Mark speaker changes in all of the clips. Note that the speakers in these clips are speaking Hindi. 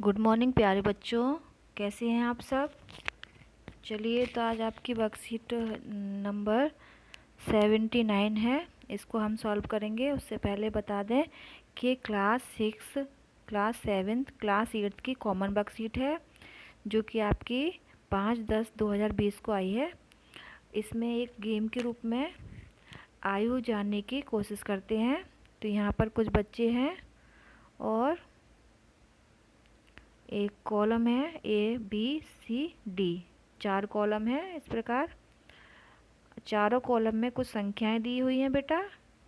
Speaker 1: गुड मॉर्निंग प्यारे बच्चों, कैसे हैं आप सब। चलिए, तो आज आपकी वर्कशीट नंबर 79 है। इसको हम सॉल्व करेंगे। उससे पहले बता दें कि क्लास 6, क्लास 7, क्लास 8 की कॉमन वर्कशीट है, जो कि आपकी 5/10/2020 को आई है। इसमें एक गेम के रूप में आयु जानने की कोशिश करते हैं। तो यहाँ पर कुछ बच्चे हैं और एक कॉलम है ABCD, 4 कॉलम है। इस प्रकार चारों कॉलम में कुछ संख्याएं दी हुई हैं बेटा,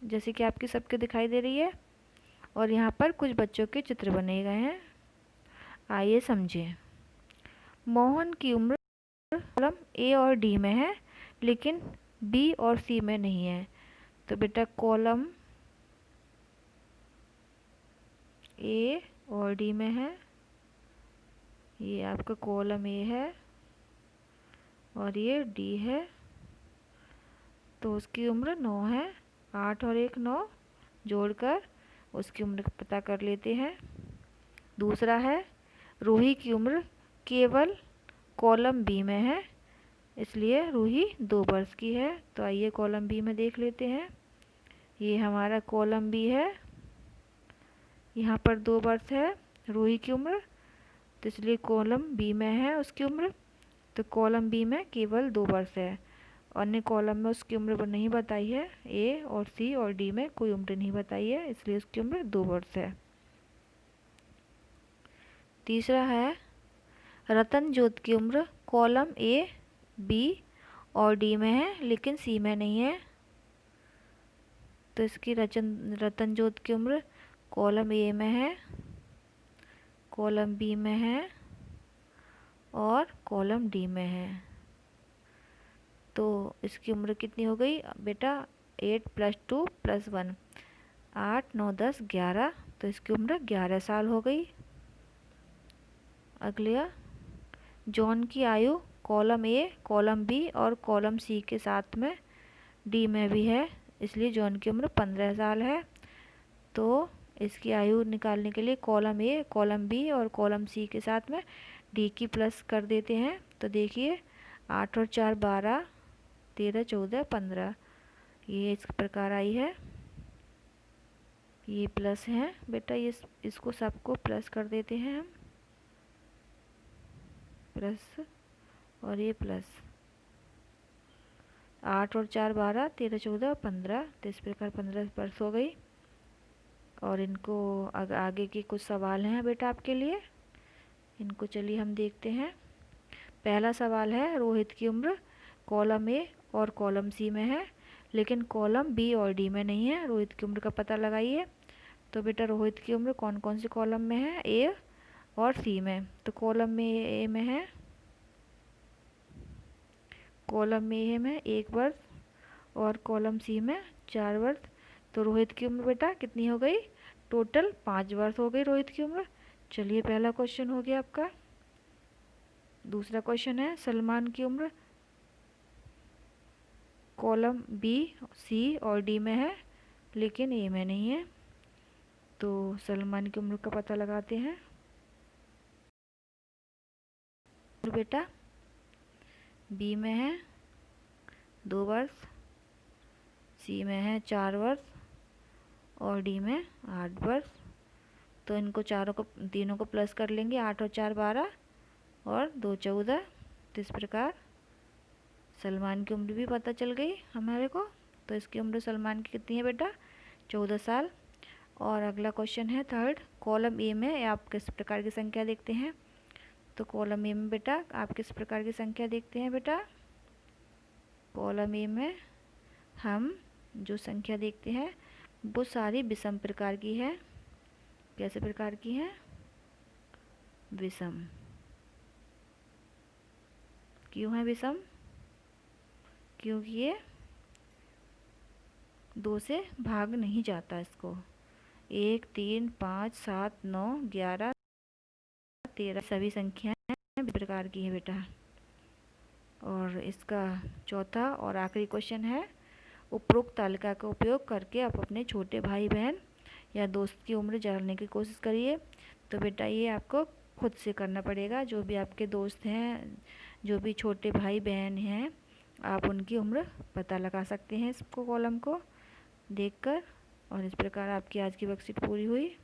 Speaker 1: जैसे कि आपकी सबके दिखाई दे रही है। और यहाँ पर कुछ बच्चों के चित्र बने गए हैं। आइए समझें। मोहन की उम्र कॉलम A और D में है, लेकिन B और C में नहीं है। तो बेटा कॉलम A और D में है। ये आपका कॉलम A है और ये D है। तो उसकी उम्र 9 है। 8 और 1 9 जोड़कर उसकी उम्र पता कर लेते हैं। दूसरा है, रूही की उम्र केवल कॉलम बी में है, इसलिए रूही 2 वर्ष की है। तो आइए कॉलम बी में देख लेते हैं। ये हमारा कॉलम बी है। यहाँ पर 2 वर्ष है रूही की उम्र, तो इसलिए कॉलम बी में है उसकी उम्र। तो कॉलम बी में केवल 2 वर्ष है। अन्य कॉलम में उसकी उम्र नहीं बताई है। ए और सी और डी में कोई उम्र नहीं बताई है, इसलिए उसकी उम्र 2 वर्ष है। तीसरा है, रतनजोत की उम्र कॉलम ए, बी और डी में है, लेकिन सी में नहीं है। तो इसकी रतनजोत की उम्र कॉलम ए में है, कॉलम बी में है और कॉलम डी में है। तो इसकी उम्र कितनी हो गई बेटा? 8 + 2 + 1, 8 9 10 11। तो इसकी उम्र 11 साल हो गई। अगला, जॉन की आयु कॉलम ए, कॉलम बी और कॉलम सी के साथ में डी में भी है, इसलिए जॉन की उम्र 15 साल है। तो इसकी आयु निकालने के लिए कॉलम ए, कॉलम बी और कॉलम सी के साथ में डी की प्लस कर देते हैं। तो देखिए 8 और 4 12, 13 14 15, ये इस प्रकार आई है। ये प्लस है बेटा, ये इसको सबको प्लस कर देते हैं हम, प्लस और ये प्लस। 8 और 4 12, 13 14 15। तो इस प्रकार 15 वर्ष हो गई। और इनको आगे के कुछ सवाल हैं बेटा आपके लिए, इनको चलिए हम देखते हैं। पहला सवाल है, रोहित की उम्र कॉलम ए और कॉलम सी में है, लेकिन कॉलम बी और डी में नहीं है। रोहित की उम्र का पता लगाइए। तो बेटा रोहित की उम्र कौन कौन से कॉलम में है? ए और सी में। तो कॉलम में ए में है, कॉलम में ए में 1 वर्ष और कॉलम सी में 4 वर्ष। तो रोहित की उम्र बेटा कितनी हो गई? टोटल 5 वर्ष हो गई रोहित की उम्र। चलिए पहला क्वेश्चन हो गया आपका। दूसरा क्वेश्चन है, सलमान की उम्र कॉलम बी, सी और डी में है, लेकिन ए में नहीं है। तो सलमान की उम्र का पता लगाते हैं। बेटा बी में है 2 वर्ष, सी में है 4 वर्ष और डी में 8 वर्ष। तो इनको तीनों को प्लस कर लेंगे। 8 और 4 12 और 2 14। तो इस प्रकार सलमान की उम्र भी पता चल गई हमारे को। तो इसकी उम्र सलमान की कितनी है बेटा? 14 साल। और अगला क्वेश्चन है थर्ड, कॉलम ए में आप किस प्रकार की संख्या देखते हैं? तो कॉलम ए में बेटा आप किस प्रकार की संख्या देखते हैं बेटा? कॉलम ए में हम जो संख्या देखते हैं वो सारी विषम प्रकार की है। कैसे प्रकार की है? विषम। क्यों है विषम? क्योंकि ये 2 से भाग नहीं जाता इसको। 1 3 5 7 9 11 13 सभी संख्याएं प्रकार की है बेटा। और इसका चौथा और आखिरी क्वेश्चन है, उपरोक्त तालिका का उपयोग करके आप अपने छोटे भाई बहन या दोस्त की उम्र जानने की कोशिश करिए। तो बेटा ये आपको खुद से करना पड़ेगा। जो भी आपके दोस्त हैं, जो भी छोटे भाई बहन हैं, आप उनकी उम्र पता लगा सकते हैं इसको कॉलम को देखकर। और इस प्रकार आपकी आज की वर्कशीट पूरी हुई।